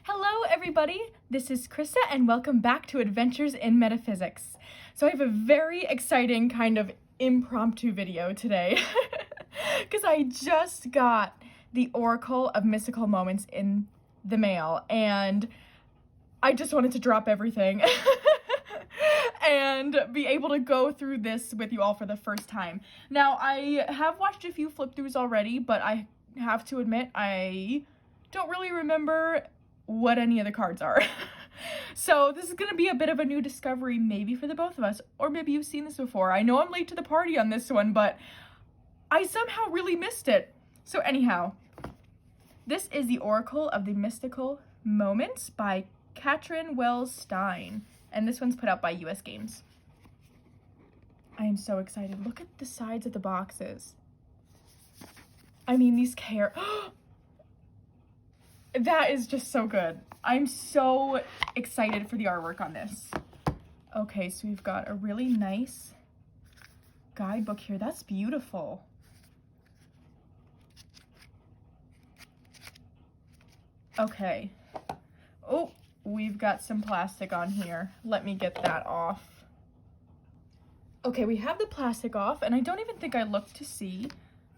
Hello everybody, this is Krista and welcome back to Adventures in Metaphysics. So I have a very exciting kind of impromptu video today because I just got the Oracle of Mystical Moments in the mail and I just wanted to drop everything and be able to go through this with you all for the first time. Now, I have watched a few flip throughs already, but I have to admit I don't really remember what any of the cards are. So this is gonna be a bit of a new discovery maybe for the both of us, or maybe you've seen this before. I know I'm late to the party on this one, but I somehow really missed it. So anyhow, this is the Oracle of the Mystical Moments by Katrin Wells Stein, and this one's put out by US Games. I am so excited. Look at the sides of the boxes. I mean, these that is just so good. I'm so excited for the artwork on this. Okay, so we've got a really nice guidebook here. That's beautiful. Okay. Oh, we've got some plastic on here. Let me get that off. Okay, we have the plastic off, and I don't even think I looked to see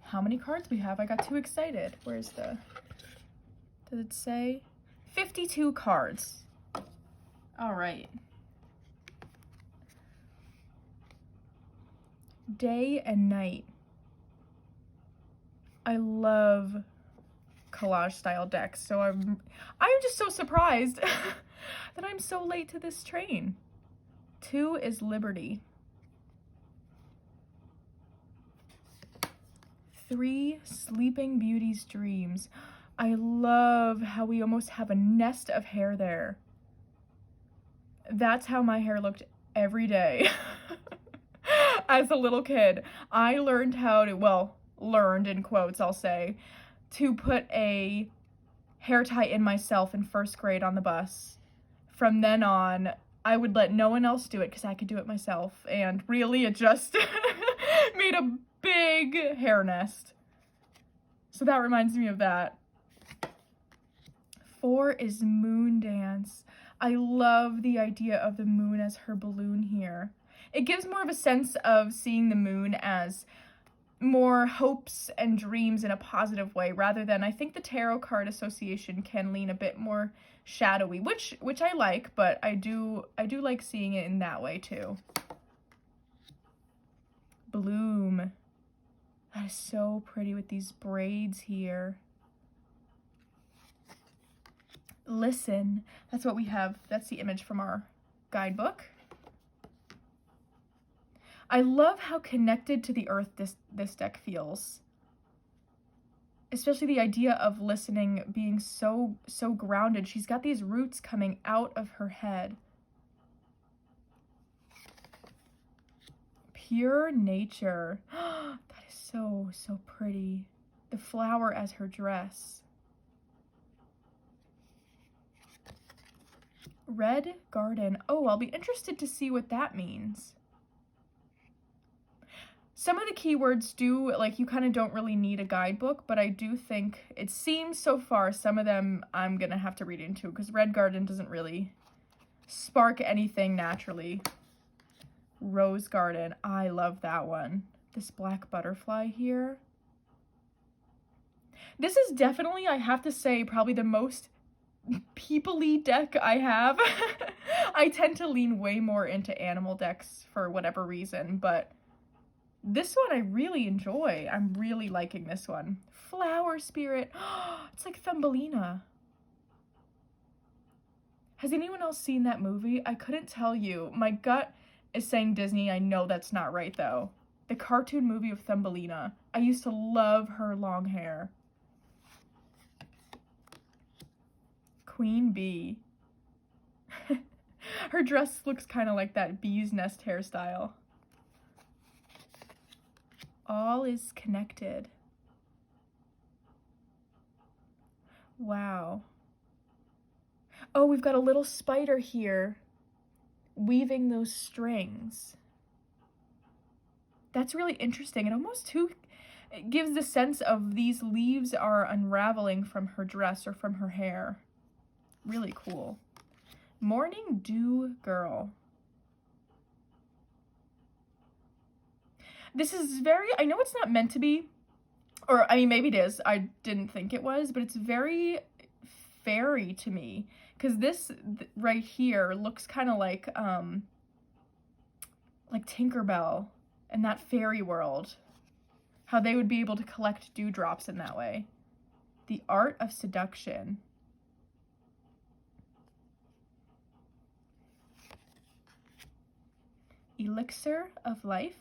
how many cards we have. I got too excited. Where's the... Does it say? 52 cards. All right. Day and night. I love collage style decks, so I'm just so surprised that I'm so late to this train. 2 is Liberty. 3, Sleeping Beauty's Dreams. I love how we almost have a nest of hair there. That's how my hair looked every day as a little kid. I learned how to, well, learned in quotes, I'll say, to put a hair tie in myself in first grade on the bus. From then on, I would let no one else do it because I could do it myself. And really, it just made a big hair nest. So that reminds me of that. 4 is Moon Dance. I love the idea of the moon as her balloon here. It gives more of a sense of seeing the moon as more hopes and dreams in a positive way, rather than, I think the tarot card association can lean a bit more shadowy, which I like, but I do like seeing it in that way too. Bloom. That is so pretty with these braids here. Listen, that's what we have. That's the image from our guidebook. I love how connected to the earth this deck feels. Especially the idea of listening being so grounded. She's got these roots coming out of her head. Pure Nature. That is so pretty. The flower as her dress. Red Garden. Oh, I'll be interested to see what that means. Some of the keywords do, like, you kind of don't really need a guidebook, but I do think, it seems so far, some of them I'm gonna have to read into, because Red Garden doesn't really spark anything naturally. Rose Garden. I love that one. This black butterfly here. This is definitely, I have to say, probably the most people-y deck I have. I tend to lean way more into animal decks for whatever reason, but this one I really enjoy. I'm really liking this one. Flower Spirit. It's like Thumbelina. Has anyone else seen that movie? I couldn't tell you. My gut is saying Disney. I know that's not right though. The cartoon movie of Thumbelina. I used to love her long hair. Queen Bee. Her dress looks kind of like that bee's nest hairstyle. All is connected. Wow. Oh, we've got a little spider here weaving those strings. That's really interesting. It almost it gives the sense of these leaves are unraveling from her dress or from her hair. really cool. Morning Dew Girl. This is very, I know it's not meant to be, or I mean, maybe it is. I didn't think it was, but it's very fairy to me. Because this right here looks kind of like Tinkerbell and that fairy world. How they would be able to collect dewdrops in that way. The Art of Seduction. Elixir of Life.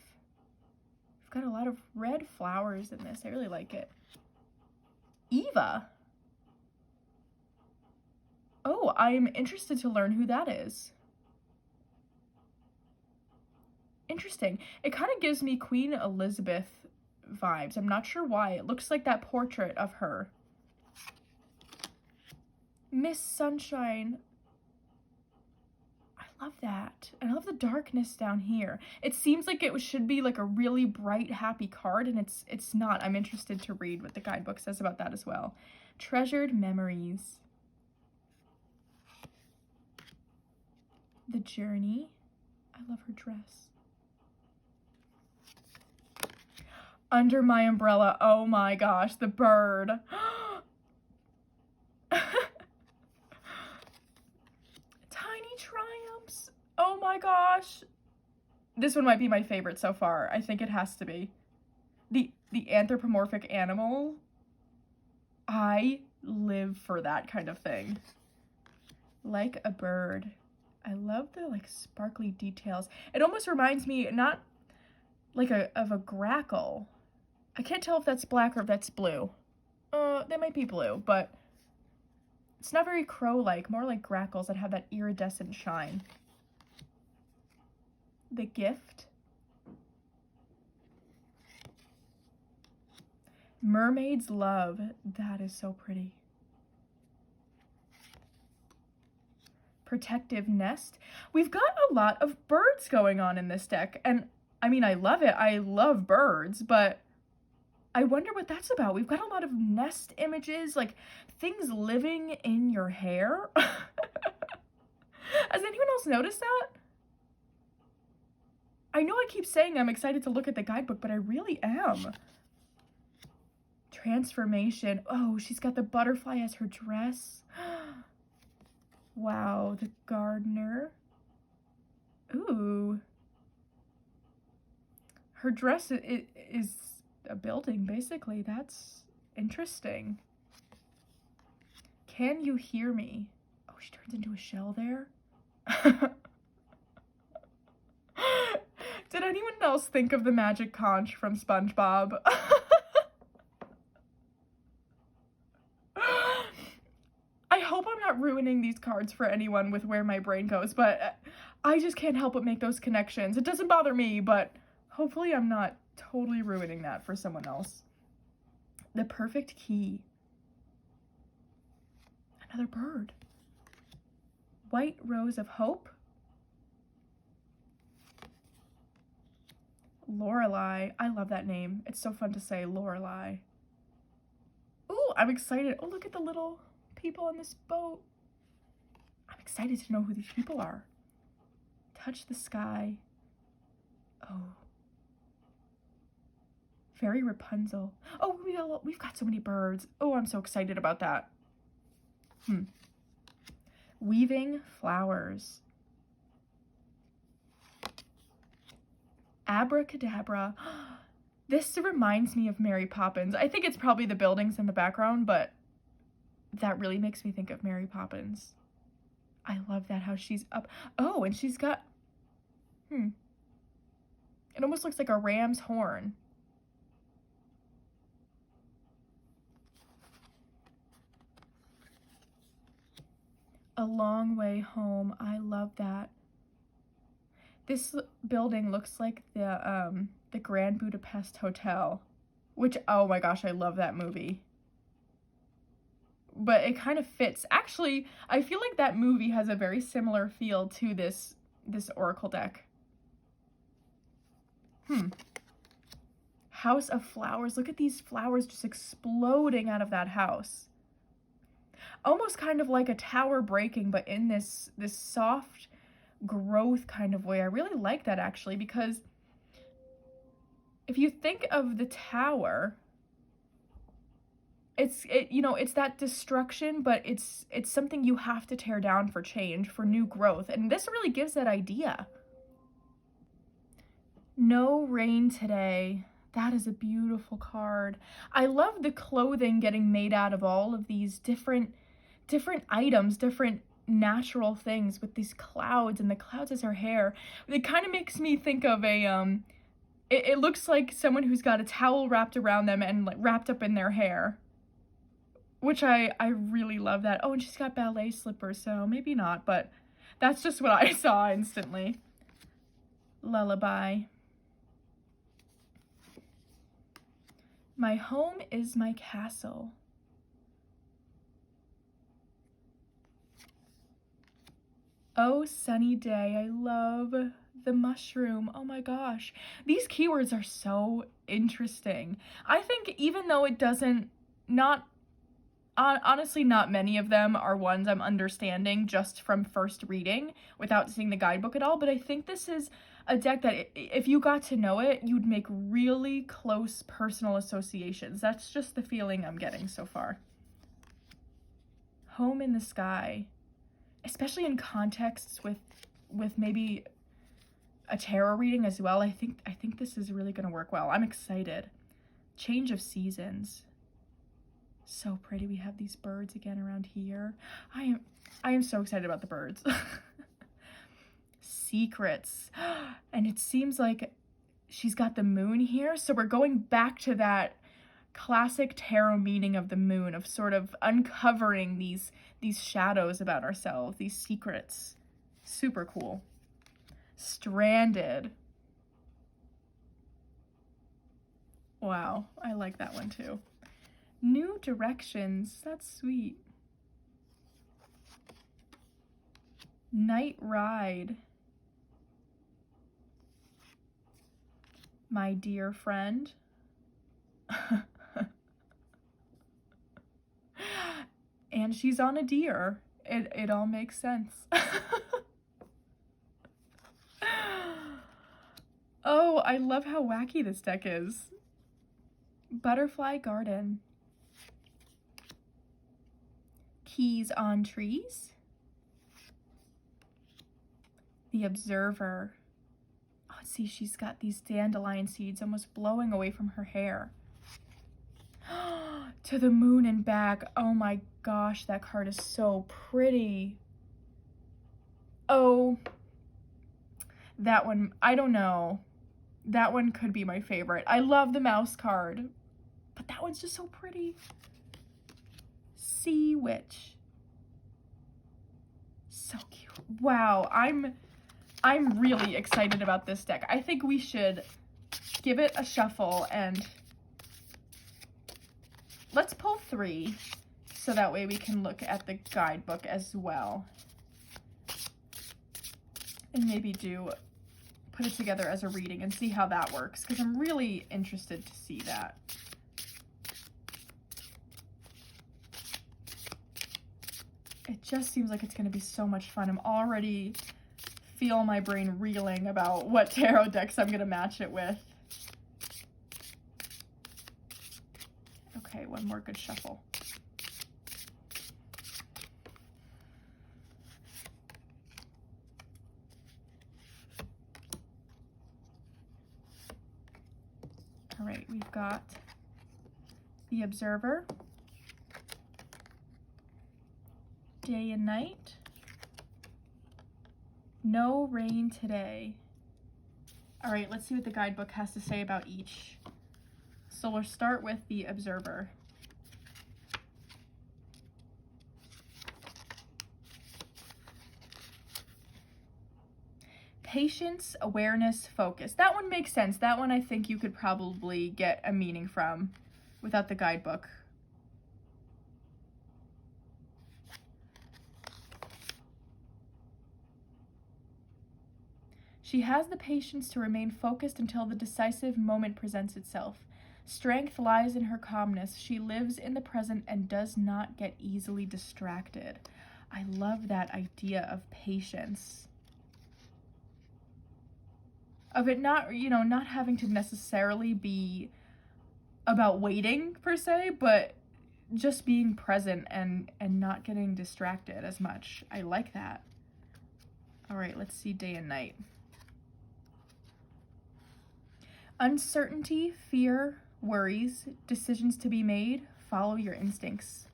We've got a lot of red flowers in this. I really like it. Eva. Oh, I'm interested to learn who that is. Interesting. It kind of gives me Queen Elizabeth vibes. I'm not sure why. It looks like that portrait of her. Miss Sunshine. I love that. I love the darkness down here. It seems like it should be like a really bright, happy card, and it's not. I'm interested to read what the guidebook says about that as well. Treasured Memories. The Journey. I love her dress. Under My Umbrella. Oh my gosh, the bird. Tiny Triumphs. Oh my gosh. This one might be my favorite so far. I think it has to be. The anthropomorphic animal. I live for that kind of thing. Like a Bird. I love the like sparkly details. It almost reminds me not like of a grackle. I can't tell if that's black or if that's blue. They might be blue, but it's not very crow-like, more like grackles that have that iridescent shine. The Gift. Mermaid's Love. That is so pretty. Protective Nest. We've got a lot of birds going on in this deck, and I mean, I love it. I love birds, but I wonder what that's about. We've got a lot of nest images, like things living in your hair. Has anyone else noticed that? I know I keep saying I'm excited to look at the guidebook, but I really am. Transformation. Oh, she's got the butterfly as her dress. Wow, the Gardener. Ooh. Her dress is a building, basically. That's interesting. Can You Hear Me? Oh, she turns into a shell there. Did anyone else think of the magic conch from SpongeBob? I hope I'm not ruining these cards for anyone with where my brain goes, but I just can't help but make those connections. It doesn't bother me, but hopefully I'm not totally ruining that for someone else. The Perfect Key. Another bird. White Rose of Hope. Lorelei. I love that name. It's so fun to say, Lorelei. Ooh, I'm excited. Oh, look at the little people on this boat. I'm excited to know who these people are. Touch the Sky. Oh. Fairy Rapunzel. Oh, we've got so many birds. Oh, I'm so excited about that. Weaving Flowers. Abracadabra. This reminds me of Mary Poppins. I think it's probably the buildings in the background, but that really makes me think of Mary Poppins. I love that, how she's up. Oh, and she's got, it almost looks like a ram's horn. A Long Way Home. I love that. This building looks like the Grand Budapest Hotel, which, oh my gosh, I love that movie. But it kind of fits. Actually, I feel like that movie has a very similar feel to this Oracle deck. House of Flowers. Look at these flowers just exploding out of that house. almost kind of like a tower breaking, but in this soft growth kind of way. I really like that actually, because if you think of the tower, it's that destruction, but it's something you have to tear down for change, for new growth. And this really gives that idea. No rain today. That is a beautiful card. I love the clothing getting made out of all of these different items, different natural things with these clouds, and the clouds as her hair. It kind of makes me think of a it looks like someone who's got a towel wrapped around them and like wrapped up in their hair, which I really love that. Oh, and she's got ballet slippers, so maybe not, but that's just what I saw instantly. Lullaby. My home is my castle. Oh, sunny day. I love the mushroom. Oh my gosh. These keywords are so interesting. I think even though it doesn't, honestly, not many of them are ones I'm understanding just from first reading without seeing the guidebook at all, but I think this is a deck that if you got to know it, you'd make really close personal associations. That's just the feeling I'm getting so far. Home in the sky, especially in contexts with maybe a tarot reading as well. I think this is really going to work well. I'm excited. Change of seasons. So pretty. We have these birds again around here. I am so excited about the birds. Secrets. And it seems like she's got the moon here. So we're going back to that classic tarot meaning of the moon, of sort of uncovering these shadows about ourselves, these secrets. Super cool. Stranded. Wow, I like that one too. New directions. That's sweet. Night ride. My dear friend. And she's on a deer. It all makes sense. Oh, I love how wacky this deck is. Butterfly garden. Keys on trees. The observer. Oh, see, she's got these dandelion seeds almost blowing away from her hair. To the moon and back. Oh my gosh, that card is so pretty. Oh, that one, I don't know. That one could be my favorite. I love the mouse card, but that one's just so pretty. Sea witch. So cute. Wow, I'm really excited about this deck. I think we should give it a shuffle and let's pull 3 so that way we can look at the guidebook as well. And maybe put it together as a reading and see how that works, because I'm really interested to see that. It just seems like it's going to be so much fun. I'm already feel my brain reeling about what tarot decks I'm going to match it with. Okay, one more good shuffle. All right, we've got the observer, day and night, no rain today. All right, let's see what the guidebook has to say about each. So we'll start with the observer. Patience, awareness, focus. That one makes sense. That one I think you could probably get a meaning from without the guidebook. She has the patience to remain focused until the decisive moment presents itself. Strength lies in her calmness. She lives in the present and does not get easily distracted. I love that idea of patience. Of it not, not having to necessarily be about waiting per se, but just being present and not getting distracted as much. I like that. All right, let's see day and night. Uncertainty, fear, worries, decisions to be made, follow your instincts.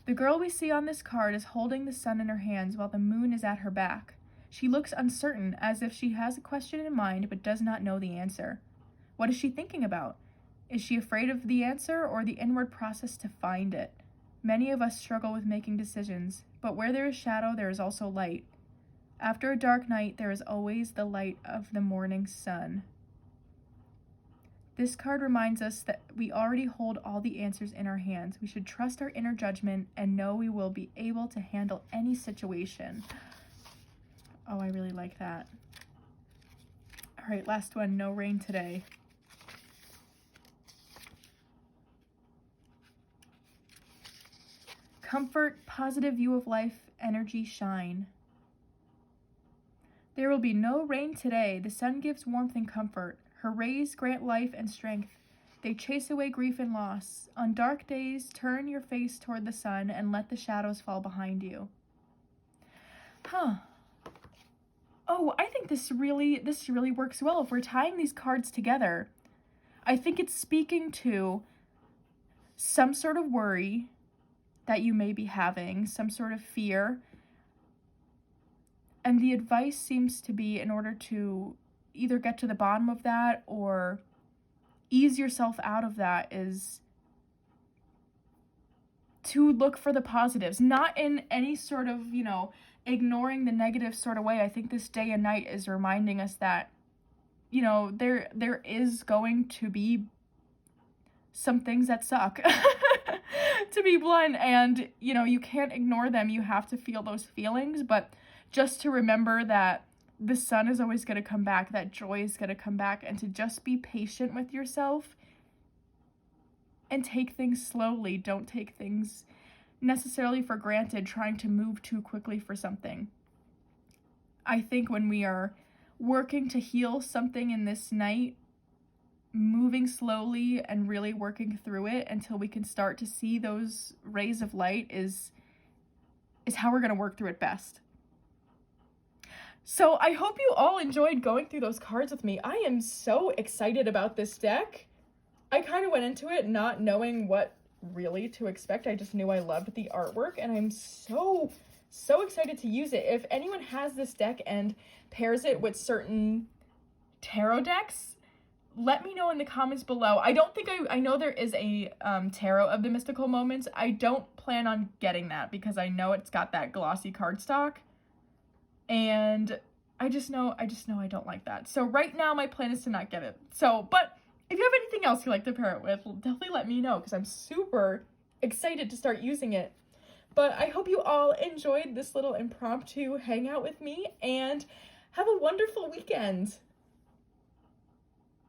The girl we see on this card is holding the sun in her hands while the moon is at her back. She looks uncertain, as if she has a question in mind but does not know the answer. What is she thinking about? Is she afraid of the answer or the inward process to find it? Many of us struggle with making decisions, but where there is shadow, there is also light. After a dark night, there is always the light of the morning sun. This card reminds us that we already hold all the answers in our hands. We should trust our inner judgment and know we will be able to handle any situation. Oh, I really like that. All right, last one, no rain today. Comfort, positive view of life, energy, shine. There will be no rain today. The sun gives warmth and comfort. Her rays grant life and strength. They chase away grief and loss. On dark days, turn your face toward the sun and let the shadows fall behind you. Oh, I think this really works well. If we're tying these cards together, I think it's speaking to some sort of worry that you may be having, some sort of fear. And the advice seems to be, in order to either get to the bottom of that or ease yourself out of that, is to look for the positives, not in any sort of, ignoring the negative sort of way. I think this day and night is reminding us that, there is going to be some things that suck, to be blunt, and, you can't ignore them. You have to feel those feelings, but just to remember that the sun is always going to come back, that joy is going to come back, and to just be patient with yourself and take things slowly. Don't take things necessarily for granted, trying to move too quickly for something. I think when we are working to heal something in this night, moving slowly and really working through it until we can start to see those rays of light is how we're going to work through it best. So I hope you all enjoyed going through those cards with me. I am so excited about this deck. I kind of went into it not knowing what really to expect. I just knew I loved the artwork, and I'm so excited to use it. If anyone has this deck and pairs it with certain tarot decks, let me know in the comments below. I don't think I know there is a tarot of the mystical moments. I don't plan on getting that because I know it's got that glossy cardstock. And I just know I don't like that. So right now my plan is to not get it. But if you have anything else you'd like to pair it with, definitely let me know because I'm super excited to start using it. But I hope you all enjoyed this little impromptu hangout with me and have a wonderful weekend.